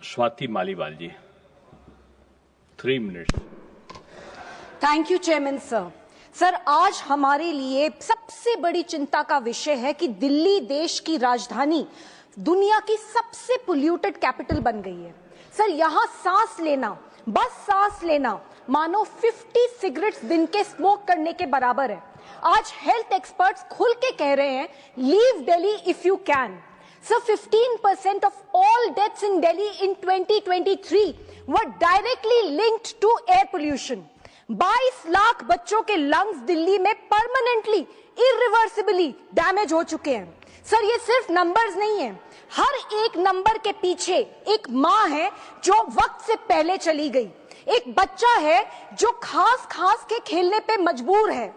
Swati Maliwal ji, 3 minutes. Thank you chairman sir. Sir, आज हमारे लिए सबसे बड़ी चिंता का विषय है कि दिल्ली देश की राजधानी दुनिया की सबसे पोल्यूटेड कैपिटल बन गई है। सर, यहाँ सांस लेना, बस सांस लेना मानो 50 सिगरेट्स दिन के स्मोक करने के बराबर है। आज हेल्थ एक्सपर्ट्स खुल के कह रहे हैं, leave Delhi if you can. Sir, 15% of all deaths in Delhi in 2023 were directly linked to air pollution. 22 lakh बच्चों के लंग्स दिल्ली में परमानेंटली, इरिवर्सिबली डैमेज हो चुके हैं। सर, ये सिर्फ नंबर्स नहीं है, हर एक नंबर के पीछे एक माँ है जो वक्त से पहले चली गई, एक बच्चा है जो खास के खेलने पे मजबूर है।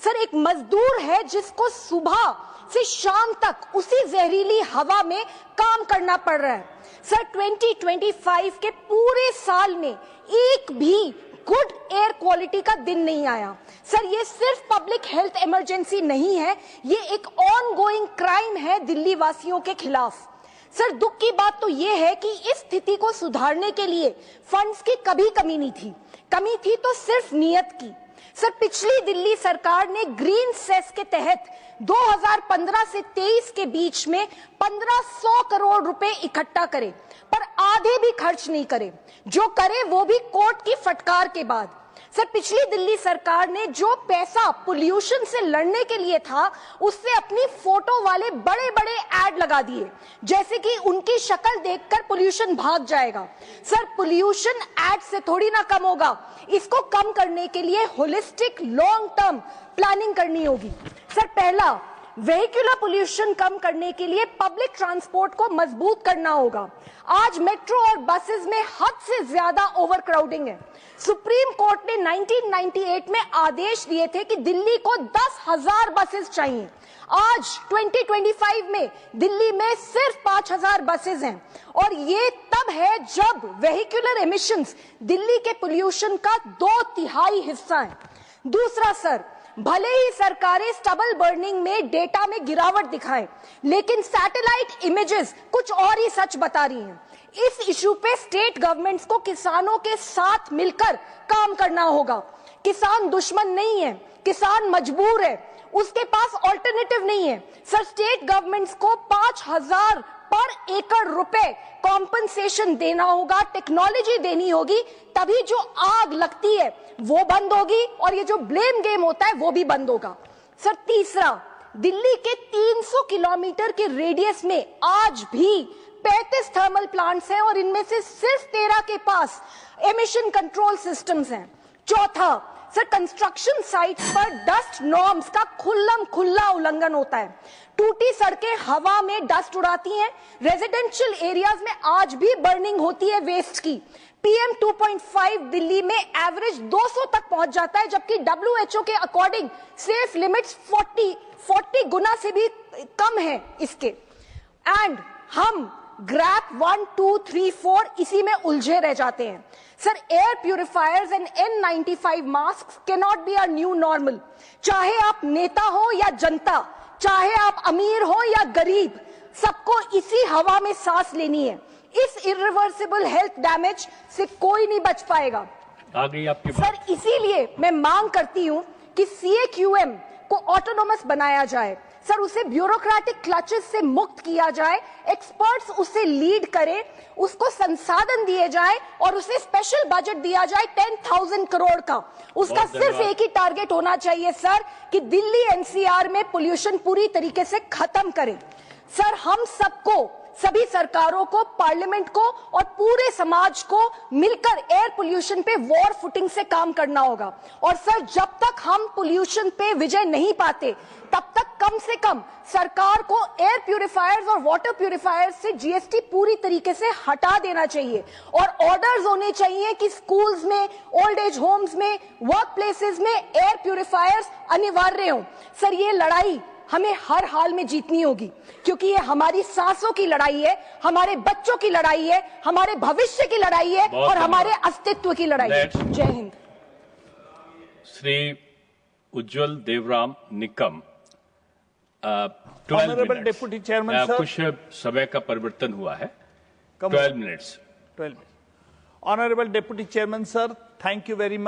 सर, एक मजदूर है जिसको सुबह से शाम तक उसी जहरीली हवा में काम करना पड़ रहा है। सर, 2025 के पूरे साल में एक भी गुड एयर क्वालिटी का दिन नहीं आया। सर, ये सिर्फ पब्लिक हेल्थ इमरजेंसी नहीं है, ये एक ऑनगोइंग क्राइम है दिल्ली वासियों के खिलाफ। सर, दुख की बात तो ये है कि इस स्थिति को सुधारने के लिए फंड्स की कभी कमी नहीं थी, कमी थी तो सिर्फ नीयत की। सर, पिछली दिल्ली सरकार ने ग्रीन सेस के तहत 2015 से 23 के बीच में 1500 करोड़ रुपए इकट्ठा करे, पर आधे भी खर्च नहीं करे, जो करे वो भी कोर्ट की फटकार के बाद। सर, पिछली दिल्ली सरकार ने जो पैसा पोल्यूशन से लड़ने के लिए था, उससे अपनी फोटो वाले बड़े बड़े एड लगा दिए, जैसे कि उनकी शक्ल देखकर पोल्यूशन भाग जाएगा। सर, पोल्यूशन एड से थोड़ी ना कम होगा, इसको कम करने के लिए होलिस्टिक लॉन्ग टर्म प्लानिंग करनी होगी। सर, पहला, वेहिकुलर पोल्यूशन कम करने के लिए पब्लिक ट्रांसपोर्ट को मजबूत करना होगा। आज मेट्रो और बसेस में हद से ज्यादा ओवरक्राउडिंग है। सुप्रीम कोर्ट ने 1998 में आदेश दिए थे कि दिल्ली को 10,000 बसेस चाहिए। आज 2025 में दिल्ली में सिर्फ 5,000 बसेस हैं, और ये तब है जब वेहिकुलर एमिशंस दिल्ली के पोल्यूशन का 2/3 हिस्सा है। दूसरा, सर, भले ही सरकारें स्टबल बर्निंग में डेटा में गिरावट दिखाएं, लेकिन सैटेलाइट इमेजेस कुछ और ही सच बता रही हैं। इस इशू पे स्टेट गवर्नमेंट्स को किसानों के साथ मिलकर काम करना होगा। किसान दुश्मन नहीं है, किसान मजबूर है, उसके पास ऑल्टरनेटिव नहीं है। सर, स्टेट गवर्नमेंट्स को 5,000 पर एकड़ रुपए कॉम्पनसेशन देना होगा, टेक्नोलॉजी देनी होगी, तभी जो आग लगती है वो बंद होगी और ये जो ब्लेम गेम होता है वो भी बंद होगा। सर, तीसरा, दिल्ली के 300 किलोमीटर के रेडियस में आज भी 35 थर्मल प्लांट्स हैं, और इनमें से सिर्फ 13 के पास एमिशन कंट्रोल सिस्टम्स हैं। चौथा, सर, कंस्ट्रक्शन साइट्स पर डस्ट नॉर्म्स का खुल्ला उल्लंघन होता है। टूटी सड़कें हवा में डस्ट उड़ाती हैं, रेजिडेंशियल एरियाज में आज भी बर्निंग होती है वेस्ट की। PM 2.5 दिल्ली में एवरेज 200 तक पहुंच जाता है, जबकि WHO के अकॉर्डिंग सेफ लिमिट्स 40 गुना से भी कम है इसके। एंड हम ग्रैप 1, 2, 3, 4 इसी में उलझे रह जाते हैं। Sir, air purifiers and N95 mask cannot be our new normal. चाहे आप नेता हो या जनता, चाहे आप अमीर हो या गरीब, सबको इसी हवा में सांस लेनी है। इस इरिवर्सिबल हेल्थ डैमेज से कोई नहीं बच पाएगा। सर, इसीलिए मैं मांग करती हूं कि CAQM को ऑटोनोमस बनाया जाए। सर, उसे ब्यूरोक्रेटिक क्लचेस से मुक्त किया जाए, एक्सपर्ट्स उसे लीड करें, उसको संसाधन दिए जाए और उसे स्पेशल बजट दिया जाए 10,000 करोड़ का। उसका सिर्फ एक ही टारगेट होना चाहिए सर, कि दिल्ली NCR में पोल्यूशन पूरी तरीके से खत्म करें। सर, हम सबको, सभी सरकारों को, पार्लियामेंट को और पूरे समाज को मिलकर एयर पोल्यूशन पे वॉर फुटिंग से काम करना होगा। और सर, जब तक हम पोल्यूशन पे विजय नहीं पाते, तब तक कम से कम सरकार को एयर प्यूरिफायर्स और वाटर प्यूरिफायर्स से GST पूरी तरीके से हटा देना चाहिए, और ऑर्डर्स होने चाहिए कि स्कूल्स में, ओल्ड एज होम्स में, वर्क प्लेसेस में एयर प्यूरिफायर्स अनिवार्य हो। सर, ये लड़ाई हमें हर हाल में जीतनी होगी, क्योंकि ये हमारी सांसों की लड़ाई है, हमारे बच्चों की लड़ाई है, हमारे भविष्य की लड़ाई है और हमारे अस्तित्व की लड़ाई है। जय हिंद। Shri Ujjwal Deoram Nikam, honourable deputy chairman sir, कुछ समय का परिवर्तन हुआ है, Come 12 minutes. 12 minutes. Honorable Deputy Chairman, sir, thank you very much.